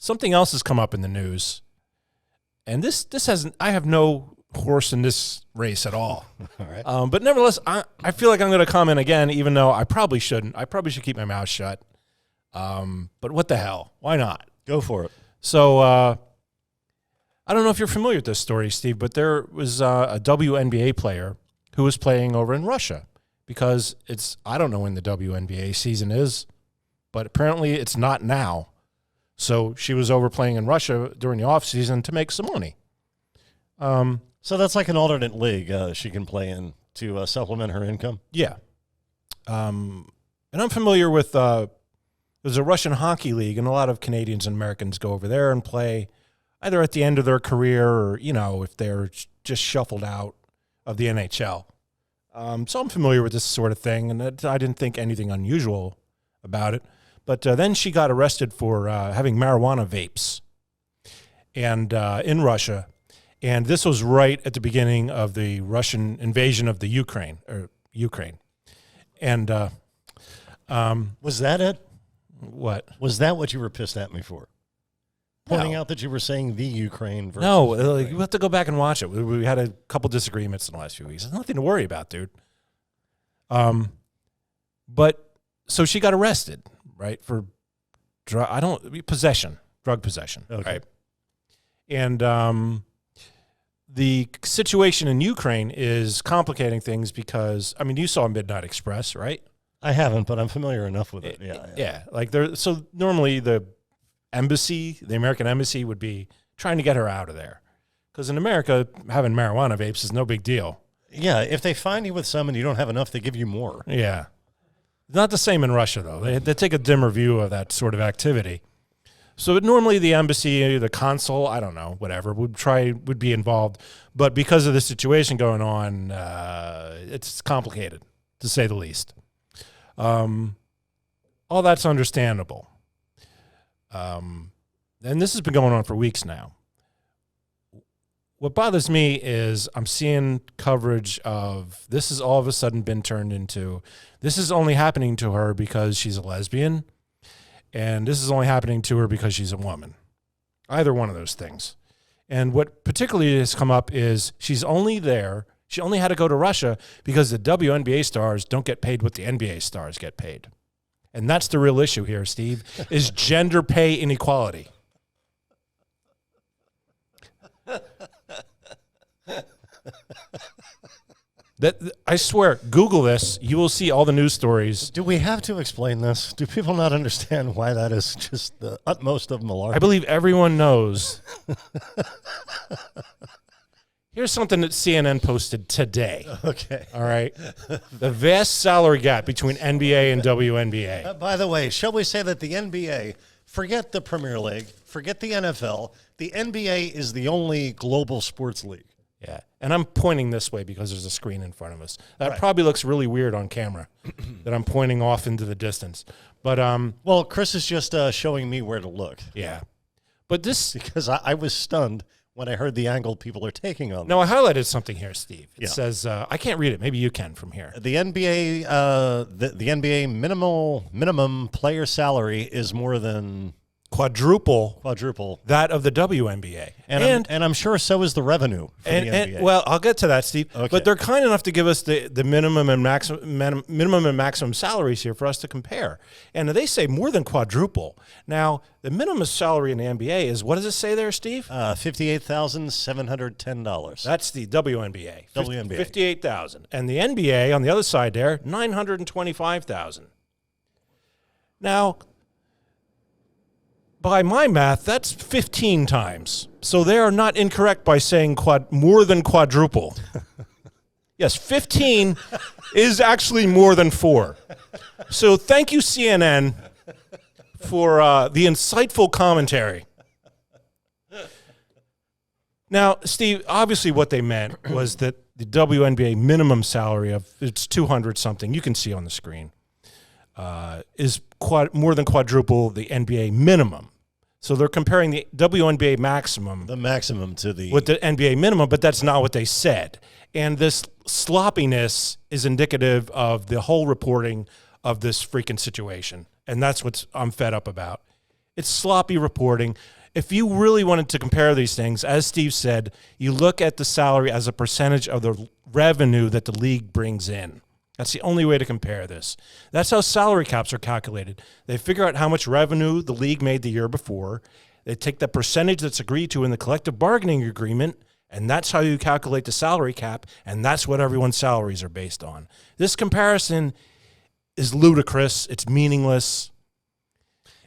something else has come up in the news, and this hasn't. I have no horse in this race at all. All right. But nevertheless, I feel like I'm going to comment again, even though I probably shouldn't. I probably should keep my mouth shut. But what the hell? Why not? Go for it. So I don't know if you're familiar with this story, Steve, but there was a WNBA player who was playing over in Russia because I don't know when the WNBA season is, but apparently it's not now. So she was over playing in Russia during the off season to make some money. So that's like an alternate league she can play in to supplement her income? Yeah. And I'm familiar with there's a Russian hockey league, and a lot of Canadians and Americans go over there and play either at the end of their career or, if they're just shuffled out of the NHL. So I'm familiar with this sort of thing, and I didn't think anything unusual about it. But then she got arrested for having marijuana vapes and in Russia. And this was right at the beginning of the Russian invasion of the Ukraine. And was that it? What? Was that what you were pissed at me for? Pointing out that you were saying the Ukraine versus No, Ukraine. you have to go back and watch it. We had a couple disagreements in the last few weeks. There's nothing to worry about, dude. But so she got arrested, right, for drug possession. Okay. Right? And the situation in Ukraine is complicating things because, you saw Midnight Express, right? I haven't, but I'm familiar enough with it. Yeah. So normally the American embassy would be trying to get her out of there. Because in America, having marijuana vapes is no big deal. Yeah, if they find you with some and you don't have enough, they give you more. Yeah. Not the same in Russia, though. They take a dimmer view of that sort of activity. So normally the embassy, the consul, I don't know, whatever, would be involved. But because of the situation going on, it's complicated, to say the least. All that's understandable. And this has been going on for weeks now. What bothers me is I'm seeing coverage of this has all of a sudden been turned into this is only happening to her because she's a lesbian, and this is only happening to her because she's a woman. Either one of those things. And what particularly has come up is she only had to go to Russia because the WNBA stars don't get paid what the NBA stars get paid. And that's the real issue here, Steve, is gender pay inequality. I swear, Google this. You will see all the news stories. Do we have to explain this? Do people not understand why that is just the utmost of malarkey? I believe everyone knows. Here's something that CNN posted today. Okay. All right. The vast salary gap between NBA and WNBA. By the way, shall we say that the NBA, forget the Premier League, forget the NFL, the NBA is the only global sports league. Yeah. And I'm pointing this way because there's a screen in front of us. That right. probably looks really weird on camera that I'm pointing off into the distance. But well, Chris is just showing me where to look. Yeah. But this because I was stunned when I heard the angle people are taking on. No, I highlighted something here, Steve. It Yeah. says I can't read it. Maybe you can from here. The NBA the NBA minimum player salary is more than quadruple that of the WNBA. And I'm sure so is the revenue for the NBA. Well, I'll get to that, Steve. Okay. But they're kind enough to give us the minimum and maximum salaries here for us to compare. And they say more than quadruple. Now, the minimum salary in the NBA is, what does it say there, Steve? $58,710. That's the WNBA. WNBA. $58,000. And the NBA on the other side there, $925,000. Now, by my math, that's 15 times. So they are not incorrect by saying more than quadruple. Yes, 15 is actually more than 4. So thank you, CNN, for the insightful commentary. Now, Steve, obviously what they meant was that the WNBA minimum salary of it's 200 something, you can see on the screen, is more than quadruple the NBA minimum. So they're comparing the WNBA maximum, the maximum to with the NBA minimum, but that's not what they said. And this sloppiness is indicative of the whole reporting of this freaking situation. And that's what I'm fed up about. It's sloppy reporting. If you really wanted to compare these things, as Steve said, you look at the salary as a percentage of the revenue that the league brings in. That's the only way to compare this. That's how salary caps are calculated. They figure out how much revenue the league made the year before. They take the percentage that's agreed to in the collective bargaining agreement, and that's how you calculate the salary cap, and that's what everyone's salaries are based on. This comparison is ludicrous. It's meaningless.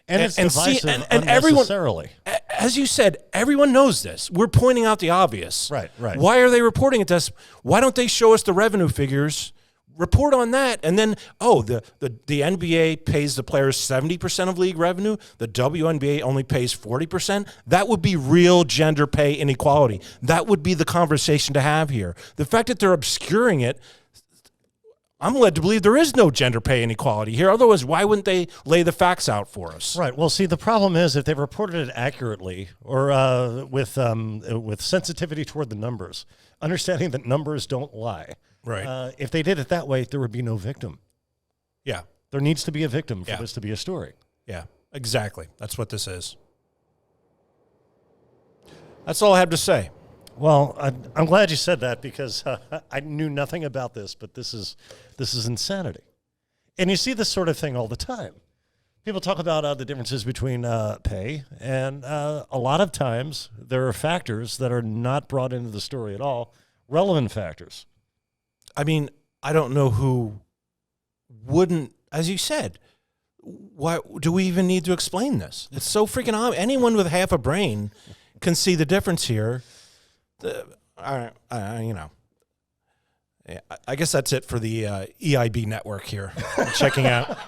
And it's divisive unnecessarily. As you said, everyone knows this. We're pointing out the obvious. Right. Why are they reporting it to us? Why don't they show us the revenue figures? Report on that. And then, the NBA pays the players 70% of league revenue. The WNBA only pays 40%. That would be real gender pay inequality. That would be the conversation to have here. The fact that they're obscuring it, I'm led to believe there is no gender pay inequality here. Otherwise, why wouldn't they lay the facts out for us? Right. Well, see, the problem is if they reported it accurately or with sensitivity toward the numbers, understanding that numbers don't lie. Right. If they did it that way, there would be no victim. Yeah. There needs to be a victim for this to be a story. Yeah, exactly. That's what this is. That's all I have to say. Well, I'm glad you said that because I knew nothing about this, but this is insanity. And you see this sort of thing all the time. People talk about the differences between pay, and a lot of times there are factors that are not brought into the story at all, relevant factors. I mean, I don't know who wouldn't, as you said, why do we even need to explain this? It's so freaking obvious. Anyone with half a brain can see the difference here. I guess that's it for the EIB network here. Checking out.